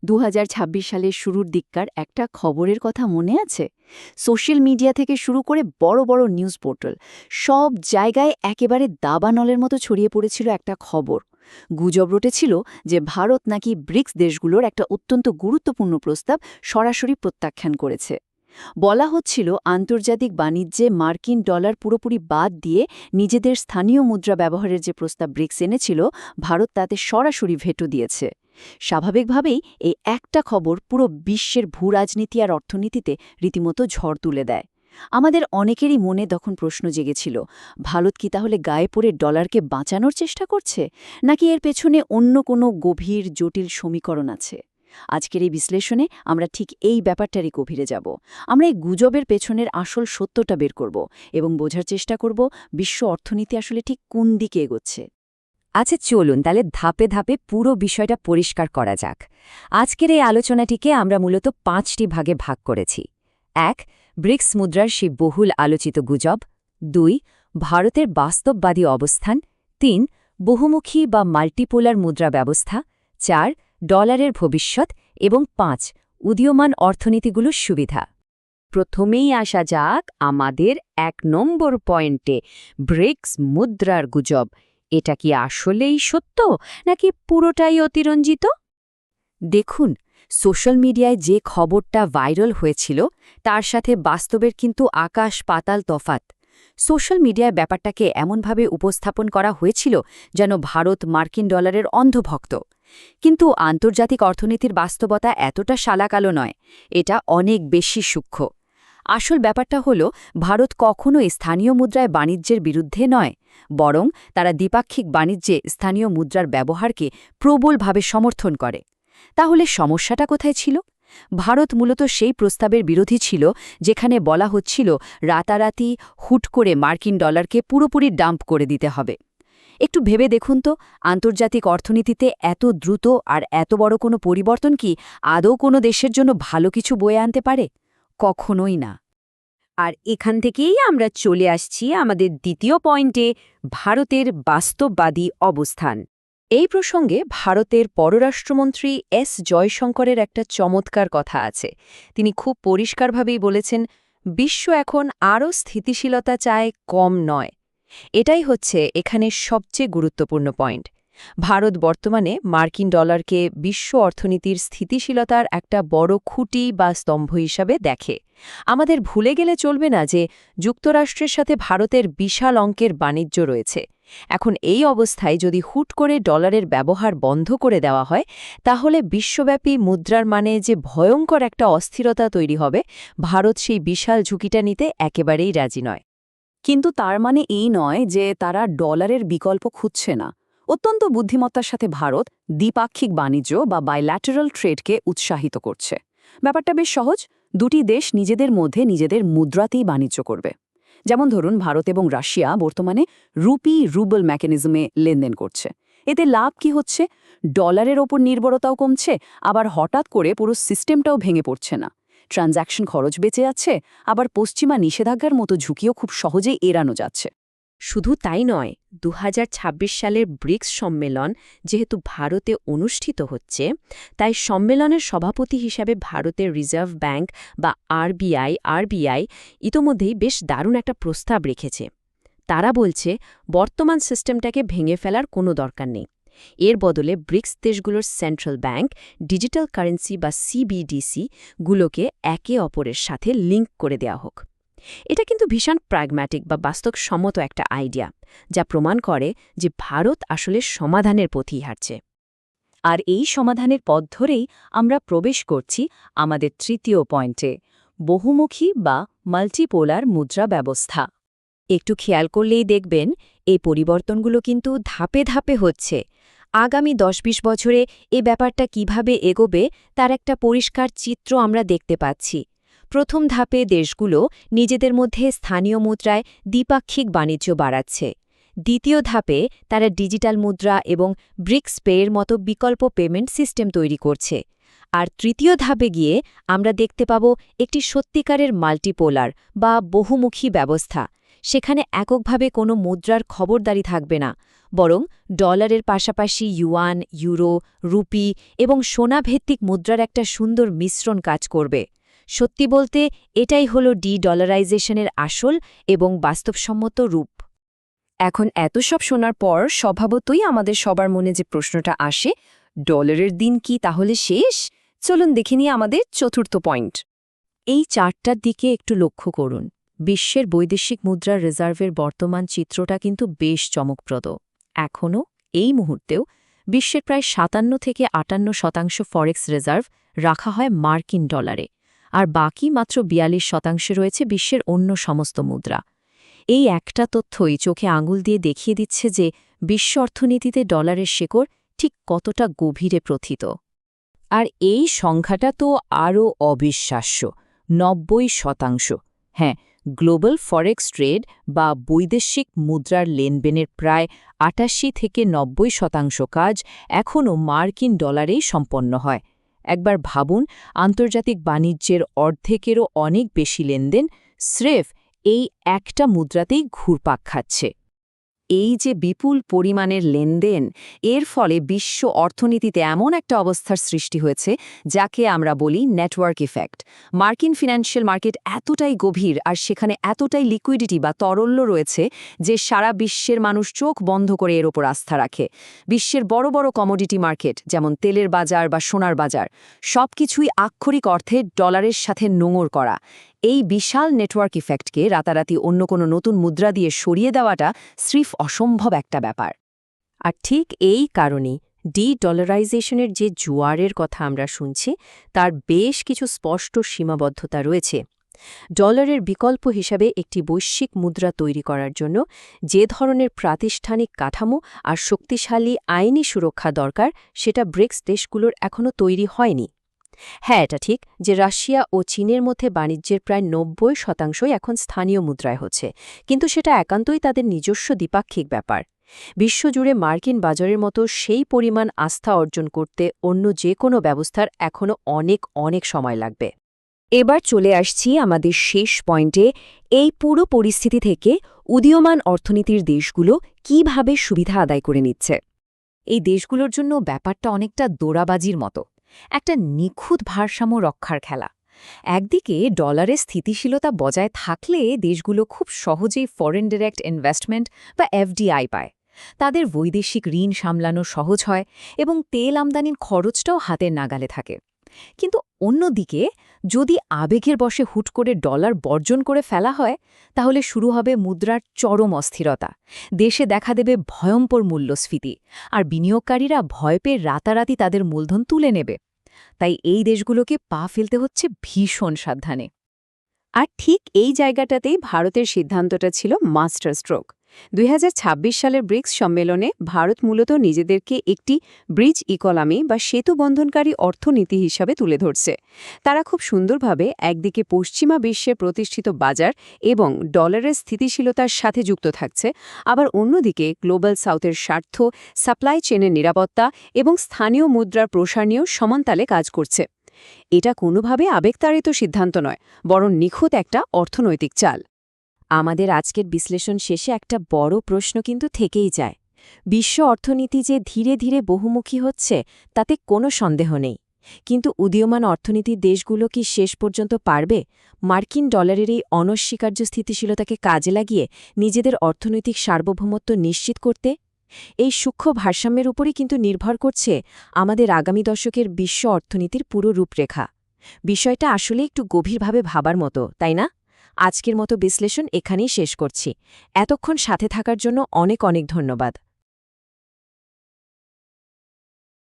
2026 সালের শুরুর দিককার একটা খবরের কথা মনে আছে? সোশ্যাল মিডিয়া থেকে শুরু করে বড় বড় নিউজ পোর্টাল সব জায়গায় একেবারে দাবানলের মতো ছড়িয়ে পড়েছিল একটা খবর। গুজব রটেছিল যে ভারত নাকি ব্রিক্স দেশগুলোর একটা অত্যন্ত গুরুত্বপূর্ণ প্রস্তাব সরাসরি প্রত্যাখ্যান করেছে। বলা হচ্ছিল আন্তর্জাতিক বাণিজ্যে মার্কিন ডলার পুরোপুরি বাদ দিয়ে নিজেদের স্থানীয় মুদ্রা ব্যবহারের যে প্রস্তাব ব্রিক্স এনেছিল, ভারত তাতে সরাসরি ভেটো দিয়েছে। স্বাভাবিকভাবেই এই একটা খবর পুরো বিশ্বের ভূরাজনীতি আর অর্থনীতিতে রীতিমতো ঝড় তুলে দেয়। আমাদের অনেকেরই মনে তখন প্রশ্ন জেগেছিল, ভারত কি তাহলে গায়ে পড়ে ডলারকে বাঁচানোর চেষ্টা করছে, নাকি এর পেছনে অন্য কোনো গভীর জটিল সমীকরণ আছে? আজকের এই বিশ্লেষণে আমরা ঠিক এই ব্যাপারটারই গভীরে যাব। আমরা এই গুজবের পেছনের আসল সত্যটা বের করব এবং বোঝার চেষ্টা করব বিশ্ব অর্থনীতি আসলে ঠিক কোন দিকে এগোচ্ছে। আচ্ছা, চলুন তাহলে ধাপে ধাপে পুরো বিষয়টা পরিষ্কার করা যাক। আজকের এই আলোচনাটিকে আমরা মূলত 5টি ভাগে ভাগ করেছি। 1. ব্রিক্স মুদ্রার সেই বহুল আলোচিত গুজব। 2. ভারতের বাস্তববাদী অবস্থান। 3. বহুমুখী বা মাল্টিপোলার মুদ্রা ব্যবস্থা। 4. ডলারের ভবিষ্যৎ এবং 5. উদীয়মান অর্থনীতিগুলোর সুবিধা। প্রথমেই আসা যাক আমাদের 1 নম্বর পয়েন্টে, ব্রিক্স মুদ্রার গুজব। এটা কি আসলেই সত্য, নাকি পুরোটাই অতিরঞ্জিত? দেখুন, সোশ্যাল মিডিয়ায় যে খবরটা ভাইরাল হয়েছিল তার সাথে বাস্তবের কিন্তু আকাশ পাতাল তফাত। সোশ্যাল মিডিয়ায় ব্যাপারটাকে এমনভাবে উপস্থাপন করা হয়েছিল যেন ভারত মার্কিন ডলারের অন্ধভক্ত। কিন্তু আন্তর্জাতিক অর্থনীতির বাস্তবতা এতটা শালাকালো নয়, এটা অনেক বেশি সূক্ষ্ম। আসল ব্যাপারটা হল, ভারত কখনোই স্থানীয় মুদ্রায় বাণিজ্যের বিরুদ্ধে নয়, বরং তারা দ্বিপাক্ষিক বাণিজ্যে স্থানীয় মুদ্রার ব্যবহারকে প্রবলভাবে সমর্থন করে। তাহলে সমস্যাটা কোথায় ছিল? ভারত মূলত সেই প্রস্তাবের বিরোধী ছিল যেখানে বলা হচ্ছিল রাতারাতি হুট করে মার্কিন ডলারকে পুরোপুরি ডাম্প করে দিতে হবে। একটু ভেবে দেখুন তো, আন্তর্জাতিক অর্থনীতিতে এত দ্রুত আর এত বড় কোনো পরিবর্তন কি আদৌ কোনো দেশের জন্য ভালো কিছু বয়ে আনতে পারে? কখনোই না। আর এখান থেকেই আমরা চলে আসছি আমাদের দ্বিতীয় পয়েন্টে, ভারতের বাস্তববাদী অবস্থান। এই প্রসঙ্গে ভারতের পররাষ্ট্রমন্ত্রী এস জয়শঙ্করের একটা চমৎকার কথা আছে। তিনি খুব পরিষ্কারভাবেই বলেছেন, বিশ্ব এখন আরও স্থিতিশীলতা চায়, কম নয়। এটাই হচ্ছে এখানে সবচেয়ে গুরুত্বপূর্ণ পয়েন্ট। ভারত বর্তমানে মার্কিন ডলারকে বিশ্ব অর্থনীতির স্থিতিশীলতার একটা বড় খুঁটি বা স্তম্ভ হিসাবে দেখে। আমাদের ভুলে গেলে চলবে না যে যুক্তরাষ্ট্রের সাথে ভারতের বিশাল অঙ্কের বাণিজ্য রয়েছে। এখন এই অবস্থায় যদি হুট করে ডলারের ব্যবহার বন্ধ করে দেওয়া হয়, তাহলে বিশ্বব্যাপী মুদ্রার মানে যে ভয়ঙ্কর একটা অস্থিরতা তৈরি হবে, ভারত সেই বিশাল ঝুঁকিটা নিতে একেবারেই রাজি নয়। কিন্তু তার মানে এই নয় যে তারা ডলারের বিকল্প খুঁজছে না। অত্যন্ত বুদ্ধিমত্তার সাথে ভারত দ্বিপাক্ষিক বাণিজ্য বা বাইল্যাটারাল ট্রেডকে উৎসাহিত করছে। ব্যাপারটা বেশ সহজ, দুটি দেশ নিজেদের মধ্যে নিজেদের মুদ্রাতেই বাণিজ্য করবে। যেমন ধরুন, ভারত এবং রাশিয়া বর্তমানে রুবল মেকানিজমে লেনদেন করছে। এতে লাভ কি হচ্ছে? ডলারের ওপর নির্ভরতাও কমছে, আবার হঠাৎ করে পুরো সিস্টেমটাও ভেঙে পড়ছে না। ট্রানজ্যাকশন খরচ বেঁচে যাচ্ছে, আবার পশ্চিমা নিষেধাজ্ঞার মতো ঝুঁকিও খুব সহজেই এড়ানো যাচ্ছে। শুধু তাই নয়, 2026 সালের ব্রিক্স সম্মেলন যেহেতু ভারতে অনুষ্ঠিত হচ্ছে, তাই সম্মেলনের সভাপতি হিসাবে ভারতের রিজার্ভ ব্যাংক বা আরবিআই ইতোমধ্যেই বেশ দারুণ একটা প্রস্তাব রেখেছে। তারা বলছে, বর্তমান সিস্টেমটাকে ভেঙে ফেলার কোনো দরকার নেই। এর বদলে ব্রিক্স দেশগুলোর সেন্ট্রাল ব্যাংক, ডিজিটাল কারেন্সি বা সিবিডিসি গুলোকে একে অপরের সাথে লিঙ্ক করে দেওয়া হোক। এটা কিন্তু ভীষণ প্র্যাগম্যাটিক বা বাস্তবসম্মত একটা আইডিয়া, যা প্রমাণ করে যে ভারত আসলে সমাধানের পথেই হাঁটছে। আর এই সমাধানের পথ ধরেই আমরা প্রবেশ করছি আমাদের তৃতীয় পয়েন্টে, বহুমুখী বা মাল্টিপোলার মুদ্রা ব্যবস্থা। একটু খেয়াল করলেই দেখবেন, এই পরিবর্তনগুলো কিন্তু ধাপে ধাপে হচ্ছে। আগামী 10-20 বছরে এ ব্যাপারটা কিভাবে এগোবে তার একটা পরিষ্কার চিত্র আমরা দেখতে পাচ্ছি। প্রথম ধাপে দেশগুলো নিজেদের মধ্যে স্থানীয় মুদ্রায় দ্বিপাক্ষিক বাণিজ্য বাড়াচ্ছে। দ্বিতীয় ধাপে তারা ডিজিটাল মুদ্রা এবং ব্রিক্স পেয়ের মতো বিকল্প পেমেন্ট সিস্টেম তৈরি করছে। আর তৃতীয় ধাপে গিয়ে আমরা দেখতে পাব একটি সত্যিকারের মাল্টিপোলার বা বহুমুখী ব্যবস্থা। সেখানে এককভাবে কোনো মুদ্রার খবরদারি থাকবে না, বরং ডলারের পাশাপাশি ইউয়ান, ইউরো, রুপি এবং সোনাভিত্তিক মুদ্রার একটা সুন্দর মিশ্রণ কাজ করবে। সত্যি বলতে এটাই হলো ডলারাইজেশনের আসল এবং বাস্তবসম্মত রূপ। এখন এত সব শোনার পর স্বভাবতই আমাদের সবার মনে যে প্রশ্নটা আসে, ডলারের দিন কি তাহলে শেষ? চলুন দেখে নিই আমাদের চতুর্থ পয়েন্ট। এই চারটার দিকে একটু লক্ষ্য করুন। বিশ্বের বৈদেশিক মুদ্রার রিজার্ভের বর্তমান চিত্রটা কিন্তু বেশ চমকপ্রদ। এখনও এই মুহূর্তেও বিশ্বের প্রায় 57 থেকে 58% ফরেক্স রিজার্ভ রাখা হয় মার্কিন ডলারে, আর বাকি মাত্র 42% রয়েছে বিশ্বের অন্য সমস্ত মুদ্রা। এই একটা তথ্যই চোখে আঙুল দিয়ে দেখিয়ে দিচ্ছে যে বিশ্ব অর্থনীতিতে ডলারের শেকড় ঠিক কতটা গভীরে প্রথিত। আর এই সংখ্যাটা তো আরও অবিশ্বাস্য, 90%। হ্যাঁ, গ্লোবাল ফরেক্স ট্রেড বা বৈদেশিক মুদ্রার লেনদেনের প্রায় 88 থেকে 90% কাজ এখনও মার্কিন ডলারেই সম্পন্ন হয়। একবার ভাবুন, আন্তর্জাতিক বাণিজ্যের অর্ধেকেরও অনেক বেশি লেনদেন স্রেফ এই একটা মুদ্রাতেই ঘুরপাক খাচ্ছে। এই যে বিপুল পরিমাণের লেনদেন, এর ফলে বিশ্ব অর্থনীতিতে এমন একটা অবস্থার সৃষ্টি হয়েছে যাকে আমরা বলি নেটওয়ার্ক ইফেক্ট। মার্কিন ফিন্যান্সিয়াল মার্কেট এতটাই গভীর আর সেখানে এতটাই লিকুইডিটি বা তরল্য রয়েছে যে সারা বিশ্বের মানুষ চোখ বন্ধ করে এর ওপর আস্থা রাখে। বিশ্বের বড় বড় কমোডিটি মার্কেট যেমন তেলের বাজার বা সোনার বাজার, সবকিছুই আক্ষরিক অর্থে ডলারের সাথে নোঙর করা। এই বিশাল নেটওয়ার্ক ইফেক্টকে রাতারাতি অন্য কোনো নতুন মুদ্রা দিয়ে সরিয়ে দেওয়াটা স্রেফ অসম্ভব একটা ব্যাপার। আর ঠিক এই কারণেই ডলারাইজেশনের যে জোয়ারের কথা আমরা শুনছি তার বেশ কিছু স্পষ্ট সীমাবদ্ধতা রয়েছে। ডলারের বিকল্প হিসাবে একটি বৈশ্বিক মুদ্রা তৈরি করার জন্য যে ধরনের প্রাতিষ্ঠানিক কাঠামো আর শক্তিশালী আইনি সুরক্ষা দরকার সেটা ব্রিক্স দেশগুলোর এখনও তৈরি হয়নি। হ্যাঁ, এটা ঠিক যে রাশিয়া ও চীনের মধ্যে বাণিজ্যের প্রায় 90% এখন স্থানীয় মুদ্রায় হচ্ছে, কিন্তু সেটা একান্তই তাদের নিজস্ব দ্বিপাক্ষিক ব্যাপার। বিশ্বজুড়ে মার্কিন বাজারের মতো সেই পরিমাণ আস্থা অর্জন করতে অন্য যে কোনো ব্যবস্থার এখনও অনেক সময় লাগবে। এবার চলে আসছি আমাদের শেষ পয়েন্টে। এই পুরো পরিস্থিতি থেকে উদীয়মান অর্থনীতির দেশগুলো কিভাবে সুবিধা আদায় করে নিচ্ছে। এই দেশগুলোর জন্য ব্যাপারটা অনেকটা দোড়াবাজির মতো, একটা নিখুঁত ভারসাম্য রক্ষার খেলা। একদিকে ডলারের স্থিতিশীলতা বজায় থাকলে দেশগুলো খুব সহজেই ফরেন ডিরেক্ট ইনভেস্টমেন্ট বা এফডিআই পায়, তাদের বৈদেশিক ঋণ সামলানো সহজ হয় এবং তেল আমদানির খরচটাও হাতের নাগালে থাকে। কিন্তু অন্যদিকে যদি আবেগের বশে হুট করে ডলার বর্জন করে ফেলা হয়, তাহলে শুরু হবে মুদ্রার চরম অস্থিরতা, দেশে দেখা দেবে ভয়ঙ্কর মূল্যস্ফীতি, আর বিনিয়োগকারীরা ভয় পেয়ে রাতারাতি তাদের মূলধন তুলে নেবে। তাই এই দেশগুলোকে পা ফেলতে হচ্ছে ভীষণ সাবধানে। আর ঠিক এই জায়গাটাতেই ভারতের সিদ্ধান্তটা ছিল মাস্টার স্ট্রোক। 2026 সালের ব্রিক্স সম্মেলনে ভারত মূলত নিজেদেরকে একটি ব্রিজ ইকোনমি বা সেতু বন্ধনকারী অর্থনীতি হিসাবে তুলে ধরছে। তারা খুব সুন্দরভাবে একদিকে পশ্চিমা বিশ্বের প্রতিষ্ঠিত বাজার এবং ডলারের স্থিতিশীলতার সাথে যুক্ত থাকছে, আবার অন্যদিকে গ্লোবাল সাউথের স্বার্থ, সাপ্লাই চেনের নিরাপত্তা এবং স্থানীয় মুদ্রার প্রসার নিয়েও সমানতালে কাজ করছে। এটা কোনোভাবে আবেগতাড়িত সিদ্ধান্ত নয়, বরং নিখুঁত একটা অর্থনৈতিক চাল। আমাদের আজকের বিশ্লেষণ শেষে একটা বড় প্রশ্ন কিন্তু থেকেই যায়। বিশ্ব অর্থনীতি যে ধীরে ধীরে বহুমুখী হচ্ছে তাতে কোনো সন্দেহ নেই, কিন্তু উদীয়মান অর্থনীতির দেশগুলো কি শেষ পর্যন্ত পারবে মার্কিন ডলারের এই অনস্বীকার্য স্থিতিশীলতাকে কাজে লাগিয়ে নিজেদের অর্থনৈতিক সার্বভৌমত্ব নিশ্চিত করতে? এই সূক্ষ্ম ভারসাম্যের উপরই কিন্তু নির্ভর করছে আমাদের আগামী দশকের বিশ্ব অর্থনীতির পুরো রূপরেখা। বিষয়টা আসলে একটু গভীরভাবে ভাবার মতো, তাই না? আজকের মতো বিশ্লেষণ এখানেই শেষ করছি। এতক্ষণ সাথে থাকার জন্য অনেক ধন্যবাদ।